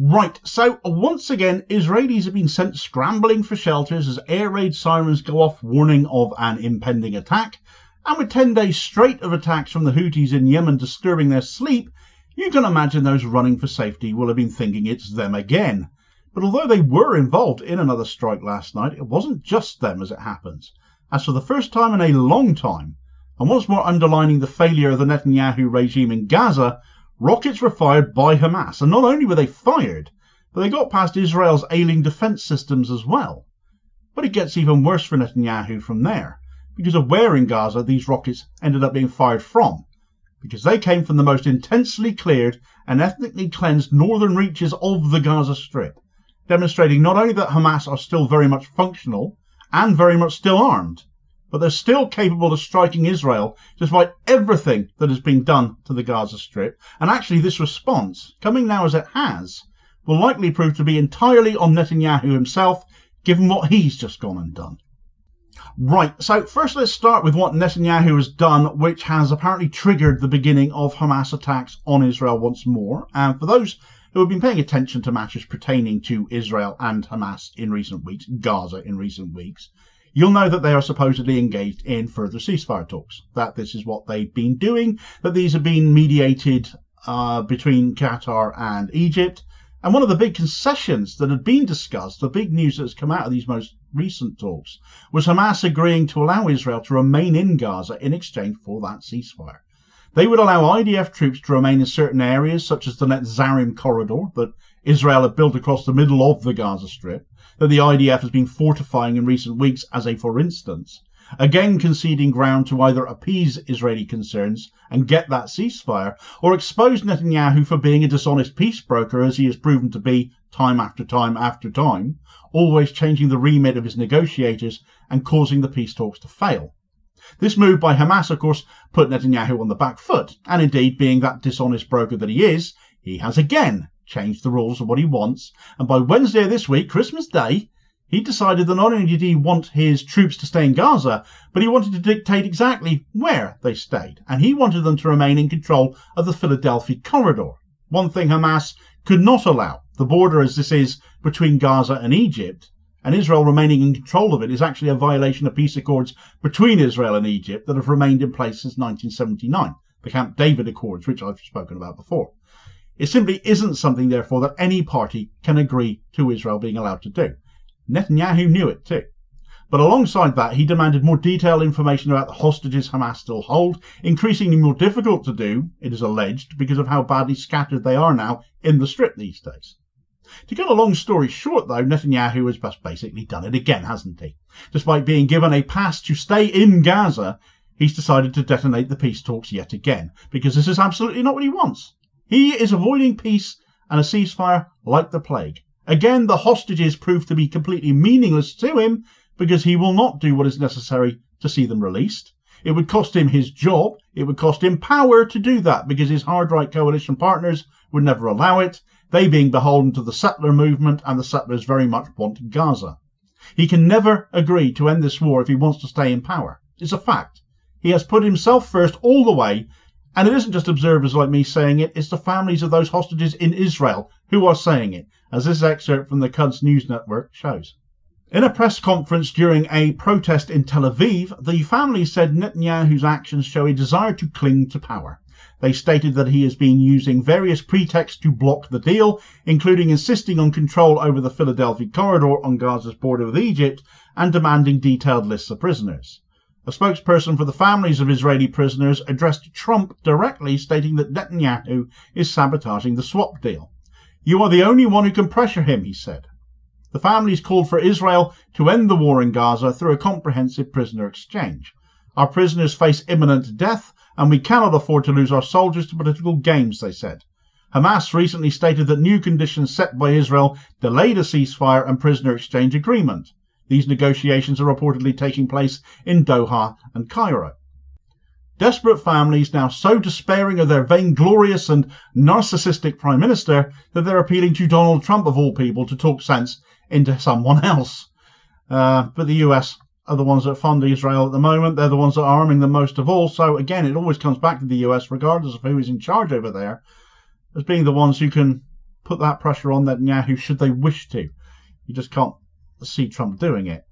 Right, so once again, Israelis have been sent scrambling for shelters as air raid sirens go off warning of an impending attack. And with 10 days straight of attacks from the Houthis in Yemen disturbing their sleep, you can imagine those running for safety will have been thinking it's them again. But although they were involved in another strike last night, it wasn't just them as it happens. As for the first time in a long time, and once more underlining the failure of the Netanyahu regime in Gaza, rockets were fired by Hamas, and not only were they fired, but they got past Israel's ailing defence systems as well. But it gets even worse for Netanyahu from there, because of where in Gaza these rockets ended up being fired from, because they came from the most intensely cleared and ethnically cleansed northern reaches of the Gaza Strip, demonstrating not only that Hamas are still very much functional and very much still armed, but they're still capable of striking Israel despite everything that has been done to the Gaza Strip. And actually this response, coming now as it has, will likely prove to be entirely on Netanyahu himself, given what he's just gone and done. Right, so first let's start with what Netanyahu has done, which has apparently triggered the beginning of Hamas attacks on Israel once more. And for those who have been paying attention to matters pertaining to Israel and Hamas in recent weeks, Gaza in recent weeks, you'll know that they are supposedly engaged in further ceasefire talks, that this is what they've been doing, that these have been mediated between Qatar and Egypt. And one of the big concessions that had been discussed, the big news that has come out of these most recent talks, was Hamas agreeing to allow Israel to remain in Gaza in exchange for that ceasefire. They would allow IDF troops to remain in certain areas, such as the Netzarim corridor that Israel had built across the middle of the Gaza Strip, that the IDF has been fortifying in recent weeks as a for instance, again conceding ground to either appease Israeli concerns and get that ceasefire, or expose Netanyahu for being a dishonest peace broker, as he has proven to be time after time after time, always changing the remit of his negotiators and causing the peace talks to fail. This move by Hamas, of course, put Netanyahu on the back foot, and indeed, being that dishonest broker that he is, he has again changed the rules of what he wants, and by Wednesday of this week, Christmas Day, he decided that not only did he want his troops to stay in Gaza, but he wanted to dictate exactly where they stayed, and he wanted them to remain in control of the Philadelphia corridor. One thing Hamas could not allow, the border as this is between Gaza and Egypt, and Israel remaining in control of it is actually a violation of peace accords between Israel and Egypt that have remained in place since 1979, the Camp David Accords, which I've spoken about before. It simply isn't something, therefore, that any party can agree to Israel being allowed to do. Netanyahu knew it too. But alongside that, he demanded more detailed information about the hostages Hamas still hold, increasingly more difficult to do, it is alleged, because of how badly scattered they are now in the Strip these days. To cut a long story short, though, Netanyahu has just basically done it again, hasn't he? Despite being given a pass to stay in Gaza, he's decided to detonate the peace talks yet again, because this is absolutely not what he wants. He is avoiding peace and a ceasefire like the plague. Again, the hostages prove to be completely meaningless to him because he will not do what is necessary to see them released. It would cost him his job. It would cost him power to do that because his hard-right coalition partners would never allow it, they being beholden to the settler movement, and the settlers very much want Gaza. He can never agree to end this war if he wants to stay in power. It's a fact. He has put himself first all the way. And it isn't just observers like me saying it, it's the families of those hostages in Israel who are saying it, as this excerpt from the Quds News Network shows. In a press conference during a protest in Tel Aviv, the family said Netanyahu's actions show a desire to cling to power. They stated that he has been using various pretexts to block the deal, including insisting on control over the Philadelphia corridor on Gaza's border with Egypt and demanding detailed lists of prisoners. A spokesperson for the families of Israeli prisoners addressed Trump directly, stating that Netanyahu is sabotaging the swap deal. "You are the only one who can pressure him," he said. The families called for Israel to end the war in Gaza through a comprehensive prisoner exchange. "Our prisoners face imminent death, and we cannot afford to lose our soldiers to political games," they said. Hamas recently stated that new conditions set by Israel delayed a ceasefire and prisoner exchange agreement. These negotiations are reportedly taking place in Doha and Cairo. Desperate families now so despairing of their vainglorious and narcissistic prime minister that they're appealing to Donald Trump, of all people, to talk sense into someone else. But the US are the ones that fund Israel at the moment. They're the ones that are arming them most of all. So again, it always comes back to the US, regardless of who is in charge over there, as being the ones who can put that pressure on Netanyahu should they wish to. You just can't see Trump doing it.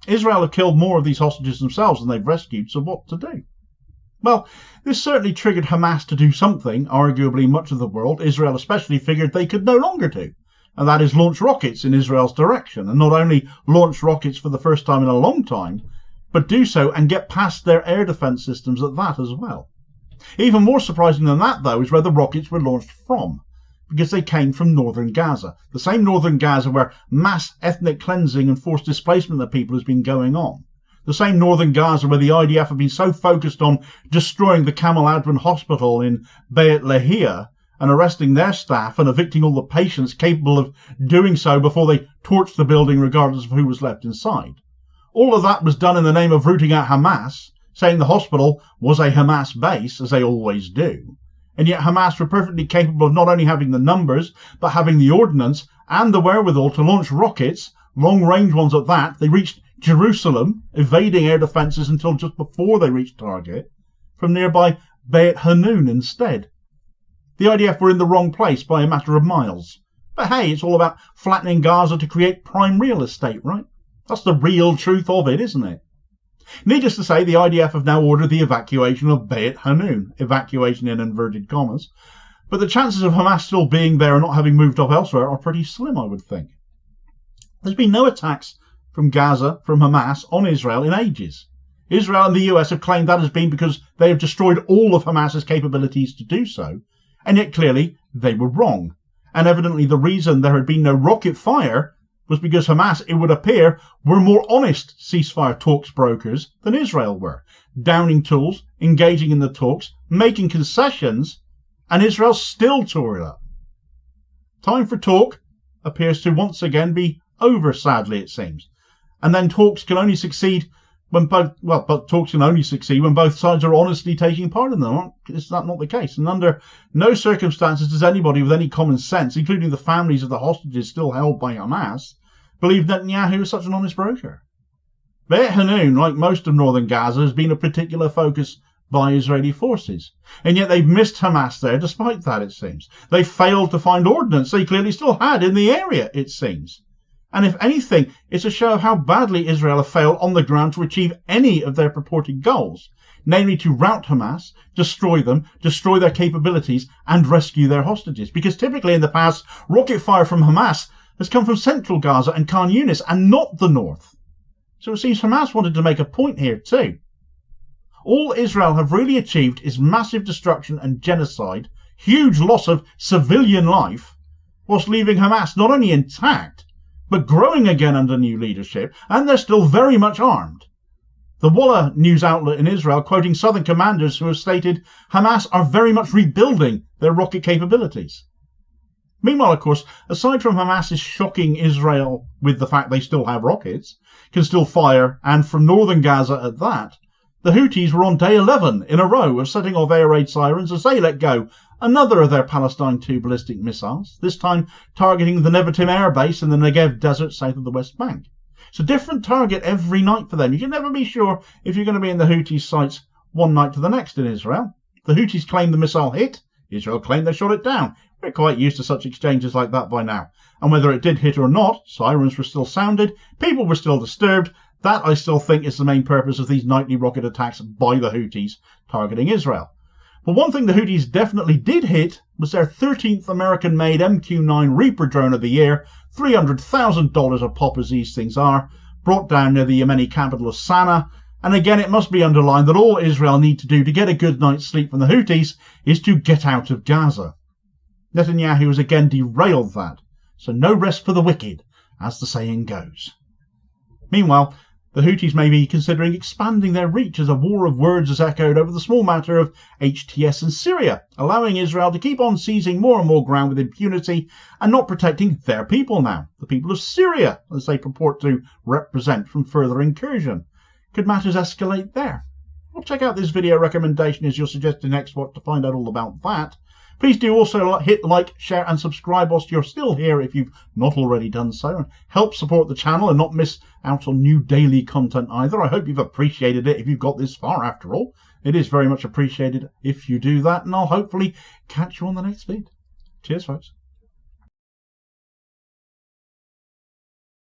Israel have killed more of these hostages themselves than they've rescued, so what to do? Well, this certainly triggered Hamas to do something, arguably much of the world, Israel especially, figured they could no longer do, and that is launch rockets in Israel's direction, and not only launch rockets for the first time in a long time, but do so and get past their air defense systems at that as well. Even more surprising than that, though, is where the rockets were launched from, because they came from northern Gaza, the same northern Gaza where mass ethnic cleansing and forced displacement of people has been going on. The same northern Gaza where the IDF have been so focused on destroying the Camel Adwan hospital in Beit Lahia and arresting their staff and evicting all the patients capable of doing so before they torched the building regardless of who was left inside. All of that was done in the name of rooting out Hamas, saying the hospital was a Hamas base, as they always do. And yet Hamas were perfectly capable of not only having the numbers, but having the ordnance and the wherewithal to launch rockets, long-range ones at that. They reached Jerusalem, evading air defences until just before they reached target, from nearby Beit Hanun instead. The IDF were in the wrong place by a matter of miles. But hey, it's all about flattening Gaza to create prime real estate, right? That's the real truth of it, isn't it? Needless to say, the IDF have now ordered the evacuation of Beit Hanun, evacuation in inverted commas, but the chances of Hamas still being there and not having moved off elsewhere are pretty slim, I would think. There's been no attacks from Gaza, from Hamas, on Israel in ages. Israel and the US have claimed that has been because they have destroyed all of Hamas's capabilities to do so, and yet clearly they were wrong. And evidently the reason there had been no rocket fire was because Hamas, it would appear, were more honest ceasefire talks brokers than Israel were, downing tools, engaging in the talks, making concessions, and Israel still tore it up. Time for talk appears to once again be over, sadly, it seems. And then talks can only succeed when both sides are honestly taking part in them. Is that not the case? And under no circumstances does anybody with any common sense, including the families of the hostages still held by Hamas, believe Netanyahu is such an honest broker. Beit Hanun, like most of northern Gaza, has been a particular focus by Israeli forces. And yet they've missed Hamas there despite that, it seems. They failed to find ordnance they clearly still had in the area, it seems. And if anything, it's a show of how badly Israel have failed on the ground to achieve any of their purported goals, namely to rout Hamas, destroy them, destroy their capabilities, and rescue their hostages. Because typically in the past, rocket fire from Hamas has come from central Gaza and Khan Yunis, and not the north. So it seems Hamas wanted to make a point here too. All Israel have really achieved is massive destruction and genocide, huge loss of civilian life, whilst leaving Hamas not only intact, but growing again under new leadership, and they're still very much armed. The Walla news outlet in Israel, quoting southern commanders who have stated Hamas are very much rebuilding their rocket capabilities. Meanwhile, of course, aside from Hamas shocking Israel with the fact they still have rockets, can still fire, and from northern Gaza at that, the Houthis were on day 11 in a row of setting off air raid sirens as they let go another of their Palestine II ballistic missiles, this time targeting the Nevatim air base in the Negev desert south of the West Bank. It's a different target every night for them. You can never be sure if you're going to be in the Houthis' sights one night to the next in Israel. The Houthis claim the missile hit. Israel claimed they shot it down. We're quite used to such exchanges like that by now. And whether it did hit or not, sirens were still sounded, people were still disturbed. That, I still think, is the main purpose of these nightly rocket attacks by the Houthis targeting Israel. But one thing the Houthis definitely did hit was their 13th American-made MQ-9 Reaper drone of the year, $300,000 a pop as these things are, brought down near the Yemeni capital of Sana'a. And again, it must be underlined that all Israel need to do to get a good night's sleep from the Houthis is to get out of Gaza. Netanyahu has again derailed that, so no rest for the wicked, as the saying goes. Meanwhile, the Houthis may be considering expanding their reach as a war of words is echoed over the small matter of HTS in Syria, allowing Israel to keep on seizing more and more ground with impunity and not protecting their people now, the people of Syria, as they purport to represent from further incursion. Could matters escalate there? Well, check out this video recommendation as your suggested next watch to find out all about that. Please do also hit like, share and subscribe whilst you're still here if you've not already done so, and help support the channel and not miss out on new daily content either. I hope you've appreciated it if you've got this far after all. It is very much appreciated if you do that, and I'll hopefully catch you on the next vid. Cheers, folks.